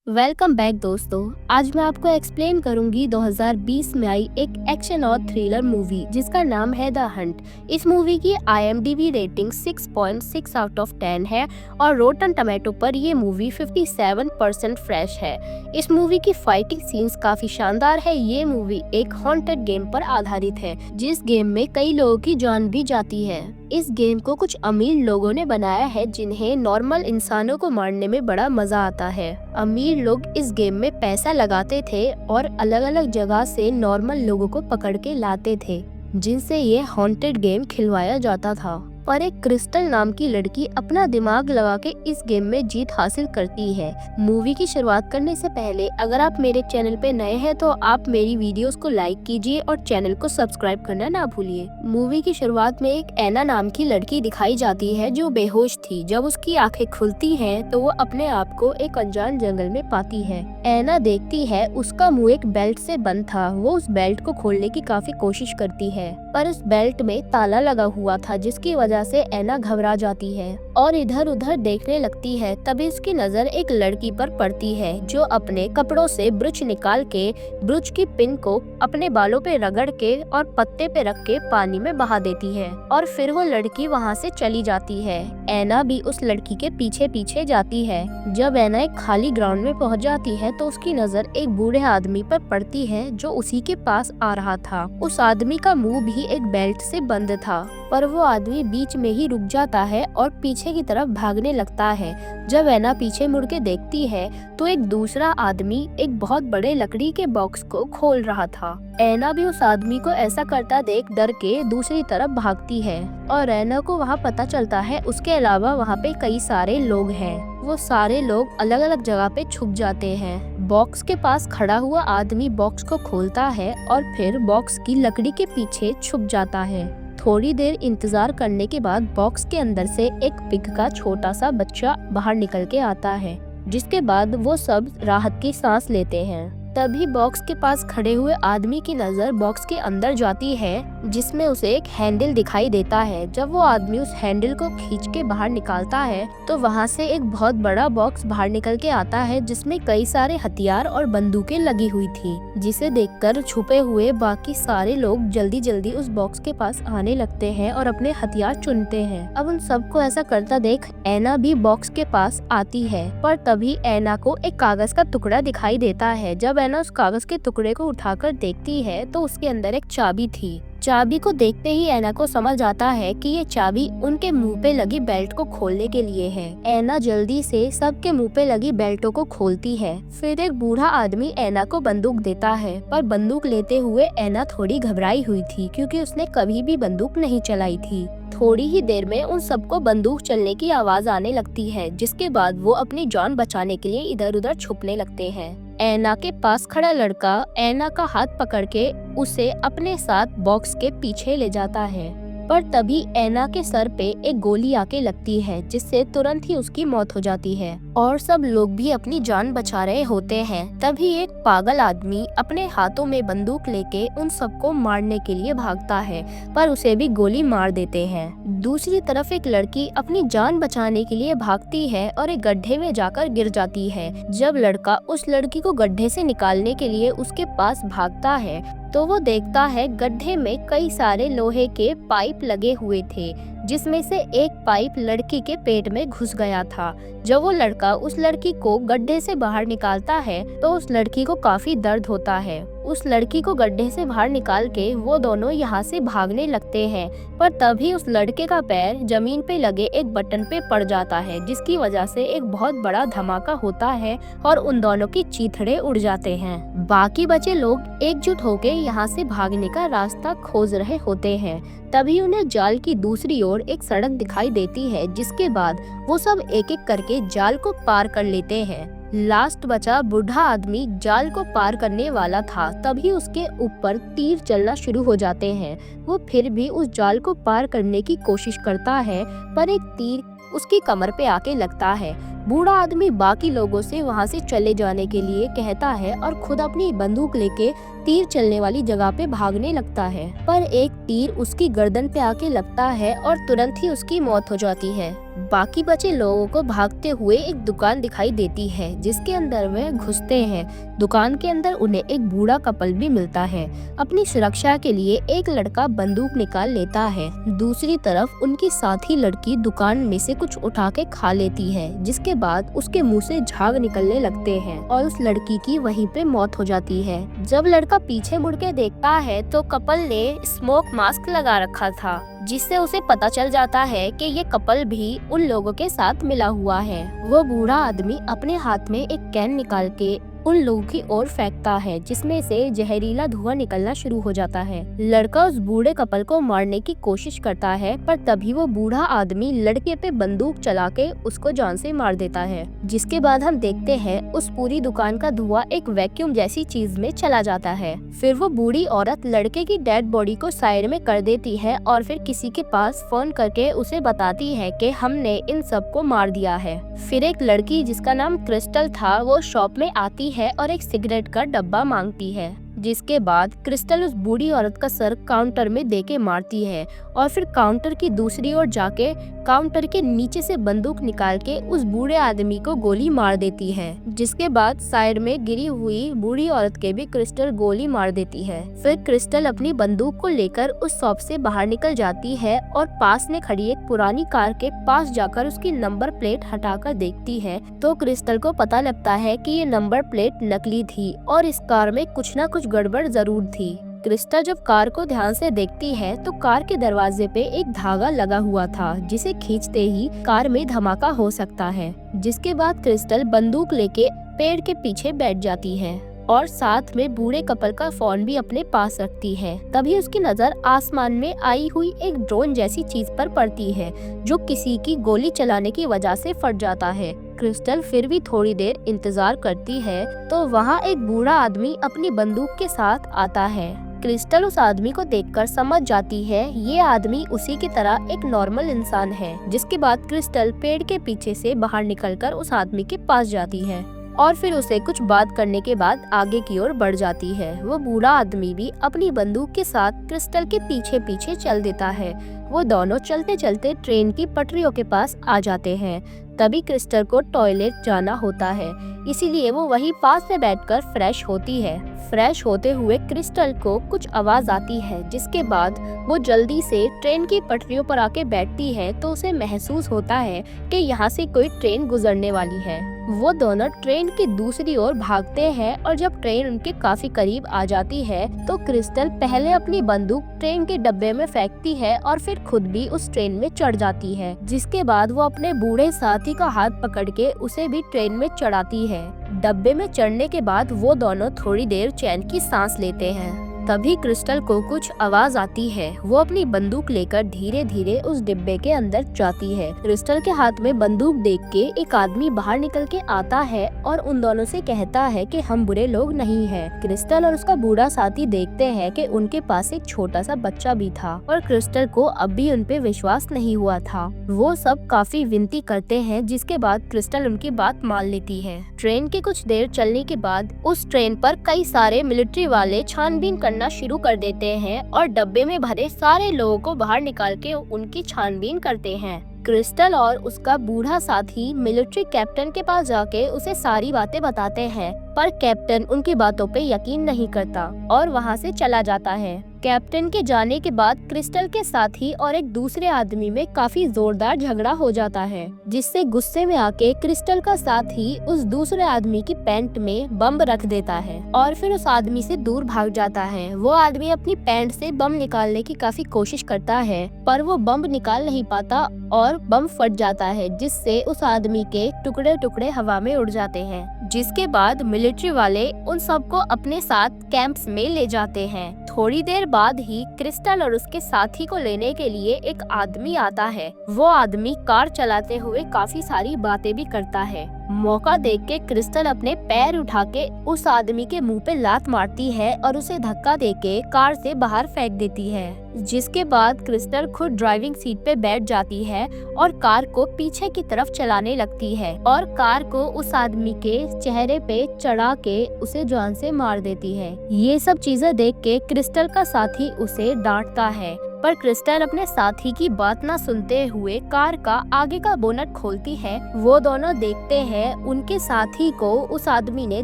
Welcome back दोस्तों। आज मैं आपको एक्सप्लेन करूंगी 2020 में आई एक एक्शन और थ्रिलर मूवी जिसका नाम है द हंट। इस मूवी की IMDb रेटिंग 6.6 आउट ऑफ 10 है और रोटन टमेटो पर ये मूवी 57% फ्रेश है। इस मूवी की फाइटिंग सीन्स काफी शानदार है। ये मूवी एक हॉन्टेड गेम पर आधारित है जिस गेम में कई लोगों की जान भी जाती है। इस गेम को कुछ अमीर लोगों ने बनाया है जिन्हें नॉर्मल इंसानों को मारने में बड़ा मजा आता है। अमीर लोग इस गेम में पैसा लगाते थे और अलग अलग जगह से नॉर्मल लोगों को पकड़ के लाते थे जिनसे ये हॉन्टेड गेम खिलवाया जाता था। पर एक क्रिस्टल नाम की लड़की अपना दिमाग लगा के इस गेम में जीत हासिल करती है। मूवी की शुरुआत करने से पहले अगर आप मेरे चैनल पे नए हैं तो आप मेरी वीडियोस को लाइक कीजिए और चैनल को सब्सक्राइब करना ना भूलिए। मूवी की शुरुआत में एक एना नाम की लड़की दिखाई जाती है जो बेहोश थी। जब उसकी आंखें खुलती हैं तो वो अपने आप को एक अनजान जंगल में पाती है। एना देखती है उसका मुंह एक बेल्ट से बंद था। वो उस बेल्ट को खोलने की काफी कोशिश करती है पर उस बेल्ट में ताला लगा हुआ था जिसकी वजह से एना घबरा जाती है और इधर उधर देखने लगती है। तभी उसकी नजर एक लड़की पर पड़ती है जो अपने कपड़ों से ब्रूच निकाल के ब्रूच की पिन को अपने बालों पे रगड़ के और पत्ते पे रख के पानी में बहा देती है और फिर वो लड़की वहाँ से चली जाती है। एना भी उस लड़की के पीछे पीछे जाती है। जब एना एक खाली ग्राउंड में पहुँच जाती है तो उसकी नजर एक बूढ़े आदमी पर पड़ती है जो उसी के पास आ रहा था। उस आदमी का मुंह भी एक बेल्ट से बंद था पर वो आदमी बीच में ही रुक जाता है और पीछे की तरफ भागने लगता है। जब एना पीछे मुड़ के देखती है तो एक दूसरा आदमी एक बहुत बड़े लकड़ी के बॉक्स को खोल रहा था। एना भी उस आदमी को ऐसा करता देख डर के दूसरी तरफ भागती है और एना को वहाँ पता चलता है उसके अलावा वहाँ पे कई सारे लोग हैं। वो सारे लोग अलग अलग जगह पे छुप जाते हैं। बॉक्स के पास खड़ा हुआ आदमी बॉक्स को खोलता है और फिर बॉक्स की लकड़ी के पीछे छुप जाता है। थोड़ी देर इंतजार करने के बाद बॉक्स के अंदर से एक पिग का छोटा सा बच्चा बाहर निकल के आता है जिसके बाद वो सब राहत की सांस लेते हैं। तभी बॉक्स के पास खड़े हुए आदमी की नजर बॉक्स के अंदर जाती है जिसमें उसे एक हैंडल दिखाई देता है। जब वो आदमी उस हैंडल को खींच के बाहर निकालता है तो वहाँ से एक बहुत बड़ा बॉक्स बाहर निकल के आता है जिसमें कई सारे हथियार और बंदूकें लगी हुई थी जिसे देखकर छुपे हुए बाकी सारे लोग जल्दी जल्दी उस बॉक्स के पास आने लगते हैं और अपने हथियार चुनते हैं। अब उन सबको ऐसा करता देख एना भी बॉक्स के पास आती है पर तभी एना को एक कागज का टुकड़ा दिखाई देता है। जब एना उस कागज के टुकड़े को उठाकर देखती है तो उसके अंदर एक चाबी थी। चाबी को देखते ही एना को समझ आता है कि ये चाबी उनके मुंह पे लगी बेल्ट को खोलने के लिए है। एना जल्दी से सबके मुंह पे लगी बेल्टों को खोलती है। फिर एक बूढ़ा आदमी एना को बंदूक देता है पर बंदूक लेते हुए एना थोड़ी घबराई हुई थी क्योंकि उसने कभी भी बंदूक नहीं चलाई थी। थोड़ी ही देर में उन सबको बंदूक चलने की आवाज आने लगती है जिसके बाद वो अपनी जान बचाने के लिए इधर उधर छुपने लगते हैं। एना के पास खड़ा लड़का एना का हाथ पकड़ के उसे अपने साथ बॉक्स के पीछे ले जाता है पर तभी एना के सर पे एक गोली आके लगती है जिससे तुरंत ही उसकी मौत हो जाती है और सब लोग भी अपनी जान बचा रहे होते हैं। तभी एक पागल आदमी अपने हाथों में बंदूक लेके उन सबको मारने के लिए भागता है पर उसे भी गोली मार देते हैं। दूसरी तरफ एक लड़की अपनी जान बचाने के लिए भागती है और एक गड्ढे में जाकर गिर जाती है। जब लड़का उस लड़की को गड्ढे से निकालने के लिए उसके पास भागता है तो वो देखता है गड्ढे में कई सारे लोहे के पाइप लगे हुए थे जिसमें से एक पाइप लड़की के पेट में घुस गया था। जब वो लड़का उस लड़की को गड्ढे से बाहर निकालता है तो उस लड़की को काफी दर्द होता है। उस लड़की को गड्ढे से बाहर निकाल के वो दोनों यहाँ से भागने लगते हैं पर तभी उस लड़के का पैर जमीन पे लगे एक बटन पे पड़ जाता है जिसकी वजह से एक बहुत बड़ा धमाका होता है और उन दोनों की चीथड़े उड़ जाते हैं। बाकी बचे लोग एकजुट होके यहाँ से भागने का रास्ता खोज रहे होते हैं। तभी उन्हें जाल की दूसरी ओर एक सड़क दिखाई देती है जिसके बाद वो सब एक एक करके जाल को पार कर लेते हैं। लास्ट बचा बूढ़ा आदमी जाल को पार करने वाला था। तभी उसके ऊपर तीर चलना शुरू हो जाते हैं। वो फिर भी उस जाल को पार करने की कोशिश करता है पर एक तीर उसकी कमर पे आके लगता है बूढ़ा आदमी बाकी लोगों से वहाँ से चले जाने के लिए कहता है और खुद अपनी बंदूक लेके तीर चलने वाली जगह पे भागने लगता है, पर एक तीर उसकी गर्दन पे आके लगता है और तुरंत ही उसकी मौत हो जाती है। बाकी बचे लोगों को भागते हुए एक दुकान दिखाई देती है जिसके अंदर वे घुसते हैं। दुकान के अंदर उन्हें एक बूढ़ा कपल भी मिलता है। अपनी सुरक्षा के लिए एक लड़का बंदूक निकाल लेता है। दूसरी तरफ उनकी साथी लड़की दुकान में से कुछ उठा के खा लेती है, जिसके बाद उसके मुंह से झाग निकलने लगते हैं और उस लड़की की वहीं पे मौत हो जाती है। जब लड़का पीछे मुड़ के देखता है तो कपल ने स्मोक मास्क लगा रखा था, जिससे उसे पता चल जाता है कि ये कपल भी उन लोगों के साथ मिला हुआ है। वो बूढ़ा आदमी अपने हाथ में एक कैन निकाल के उन लोगों की ओर फेंकता है, जिसमें से जहरीला धुआं निकलना शुरू हो जाता है। लड़का उस बूढ़े कपल को मारने की कोशिश करता है, पर तभी वो बूढ़ा आदमी लड़के पे बंदूक चला के उसको जान से मार देता है। जिसके बाद हम देखते हैं उस पूरी दुकान का धुआं एक वैक्यूम जैसी चीज में चला जाता है। फिर वो बूढ़ी औरत लड़के की डेड बॉडी को साइड में कर देती है और फिर किसी के पास फोन करके उसे बताती है कि हमने इन सबको मार दिया है। फिर एक लड़की जिसका नाम क्रिस्टल था वो शॉप में आती है और एक सिगरेट का डब्बा मांगती है। जिसके बाद क्रिस्टल उस बूढ़ी औरत का सर काउंटर में देके मारती है और फिर काउंटर की दूसरी ओर जाके काउंटर के नीचे से बंदूक निकाल के उस बूढ़े आदमी को गोली मार देती है। जिसके बाद साइड में गिरी हुई बूढ़ी औरत के भी क्रिस्टल गोली मार देती है। फिर क्रिस्टल अपनी बंदूक को लेकर उस शॉप से बाहर निकल जाती है और पास में खड़ी एक पुरानी कार के पास जाकर उसकी नंबर प्लेट हटाकर देखती है तो क्रिस्टल को पता लगता है कि ये नंबर प्लेट नकली थी और इस कार में कुछ न कुछ गड़बड़ जरूर थी। क्रिस्टल जब कार को ध्यान से देखती है तो कार के दरवाजे पे एक धागा लगा हुआ था, जिसे खींचते ही कार में धमाका हो सकता है। जिसके बाद क्रिस्टल बंदूक लेके पेड़ के पीछे बैठ जाती है और साथ में बूढ़े कपल का फोन भी अपने पास रखती है। तभी उसकी नजर आसमान में आई हुई एक ड्रोन जैसी चीज पर पड़ती है, जो किसी की गोली चलाने की वजह से फट जाता है। क्रिस्टल फिर भी थोड़ी देर इंतजार करती है तो वहाँ एक बूढ़ा आदमी अपनी बंदूक के साथ आता है। क्रिस्टल उस आदमी को देखकर समझ जाती है ये आदमी उसी की तरह एक नॉर्मल इंसान है। जिसके बाद क्रिस्टल पेड़ के पीछे से बाहर निकलकर उस आदमी के पास जाती है और फिर उसे कुछ बात करने के बाद आगे की ओर बढ़ जाती है। वो बूढ़ा आदमी भी अपनी बंदूक के साथ क्रिस्टल के पीछे पीछे चल देता है। वो दोनों चलते चलते ट्रेन की पटरियों के पास आ जाते हैं। तभी क्रिस्टल को टॉयलेट जाना होता है, इसीलिए वो वहीं पास में बैठकर फ्रेश होती है। फ्रेश होते हुए क्रिस्टल को कुछ आवाज आती है, जिसके बाद वो जल्दी से ट्रेन की पटरियों पर आके बैठती है तो उसे महसूस होता है कि यहाँ से कोई ट्रेन गुजरने वाली है। वो दोनों ट्रेन की दूसरी ओर भागते हैं और जब ट्रेन उनके काफी करीब आ जाती है तो क्रिस्टल पहले अपनी बंदूक ट्रेन के डब्बे में फेंकती है और फिर खुद भी उस ट्रेन में चढ़ जाती है। जिसके बाद वो अपने बूढ़े साथी का हाथ पकड़ के उसे भी ट्रेन में चढ़ाती है। डब्बे में चढ़ने के बाद वो दोनों थोड़ी देर चैन की सांस लेते हैं। तभी क्रिस्टल को कुछ आवाज आती है। वो अपनी बंदूक लेकर धीरे धीरे उस डिब्बे के अंदर जाती है। क्रिस्टल के हाथ में बंदूक देख के एक आदमी बाहर निकल के आता है और उन दोनों से कहता है कि हम बुरे लोग नहीं हैं। क्रिस्टल और उसका बूढ़ा साथी देखते हैं कि उनके पास एक छोटा सा बच्चा भी था और क्रिस्टल को अब भी उन पे विश्वास नहीं हुआ था। वो सब काफी विनती करते हैं, जिसके बाद क्रिस्टल उनकी बात मान लेती है। ट्रेन के कुछ देर चलने के बाद उस ट्रेन पर कई सारे मिलिट्री वाले छानबीन करना शुरू कर देते हैं और डब्बे में भरे सारे लोगों को बाहर निकाल के उनकी छानबीन करते हैं। क्रिस्टल और उसका बूढ़ा साथी मिलिट्री कैप्टन के पास जाके उसे सारी बातें बताते हैं, पर कैप्टन उनकी बातों पे यकीन नहीं करता और वहाँ से चला जाता है। कैप्टन के जाने के बाद क्रिस्टल के साथी और एक दूसरे आदमी में काफी जोरदार झगड़ा हो जाता है, जिससे गुस्से में आके क्रिस्टल का साथी उस दूसरे आदमी की पैंट में बम रख देता है और फिर उस आदमी से दूर भाग जाता है। वो आदमी अपनी पैंट से बम निकालने की काफी कोशिश करता है, पर वो बम निकाल नहीं पाता और बम फट जाता है, जिससे उस आदमी के टुकड़े टुकड़े हवा में उड़ जाते हैं। जिसके बाद मिलिट्री वाले उन सबको अपने साथ कैंप्स में ले जाते हैं। थोड़ी देर बाद ही क्रिस्टल और उसके साथी को लेने के लिए एक आदमी आता है। वो आदमी कार चलाते हुए काफी सारी बातें भी करता है। मौका देख के क्रिस्टल अपने पैर उठा के उस आदमी के मुंह पे लात मारती है और उसे धक्का देके कार से बाहर फेंक देती है, जिसके बाद क्रिस्टल खुद ड्राइविंग सीट पे बैठ जाती है और कार को पीछे की तरफ चलाने लगती है और कार को उस आदमी के चेहरे पे चढ़ा के उसे जान से मार देती है। ये सब चीजें देख के क्रिस्टल का साथी उसे डांटता है, पर क्रिस्टल अपने साथी की बात न सुनते हुए कार का आगे का बोनट खोलती है। वो दोनों देखते हैं उनके साथी को उस आदमी ने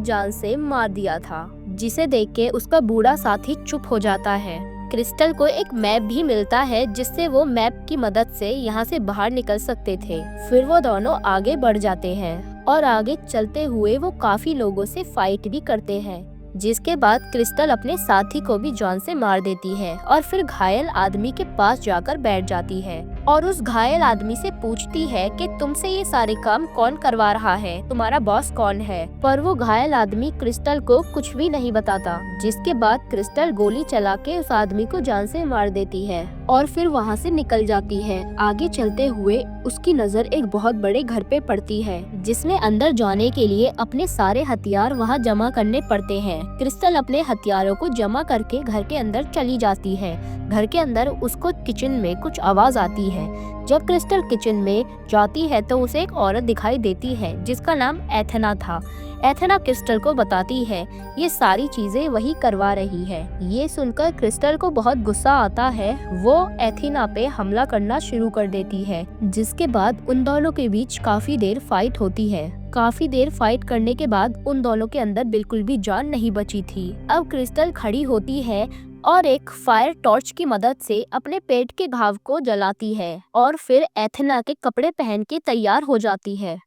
जान से मार दिया था, जिसे देख के उसका बूढ़ा साथी चुप हो जाता है। क्रिस्टल को एक मैप भी मिलता है, जिससे वो मैप की मदद से यहाँ से बाहर निकल सकते थे। फिर वो दोनों आगे बढ़ जाते हैं और आगे चलते हुए वो काफी लोगों से फाइट भी करते हैं, जिसके बाद क्रिस्टल अपने साथी को भी जान से मार देती है और फिर घायल आदमी के पास जाकर बैठ जाती है और उस घायल आदमी से पूछती है कि तुमसे ये सारे काम कौन करवा रहा है, तुम्हारा बॉस कौन है। पर वो घायल आदमी क्रिस्टल को कुछ भी नहीं बताता, जिसके बाद क्रिस्टल गोली चला के उस आदमी को जान से मार देती है और फिर वहाँ से निकल जाती है। आगे चलते हुए उसकी नजर एक बहुत बड़े घर पे पड़ती है, जिसमें अंदर जाने के लिए अपने सारे हथियार वहाँ जमा करने पड़ते हैं। क्रिस्टल अपने हथियारों को जमा करके घर के अंदर चली जाती है। घर के अंदर उसको किचन में कुछ आवाज आती है। जब क्रिस्टल किचन में जाती है तो उसे एक औरत दिखाई देती है, जिसका नाम एथेना था। एथेना क्रिस्टल को बताती है ये सारी चीजें वही करवा रही है। ये सुनकर क्रिस्टल को बहुत गुस्सा आता है। वो एथेना पे हमला करना शुरू कर देती है, जिसके बाद उन दोनों के बीच काफी देर फाइट होती है। काफी देर फाइट करने के बाद उन दोनों के अंदर बिल्कुल भी जान नहीं बची थी। अब क्रिस्टल खड़ी होती है और एक फायर टॉर्च की मदद से अपने पेट के घाव को जलाती है और फिर एथेना के कपड़े पहन के तैयार हो जाती है।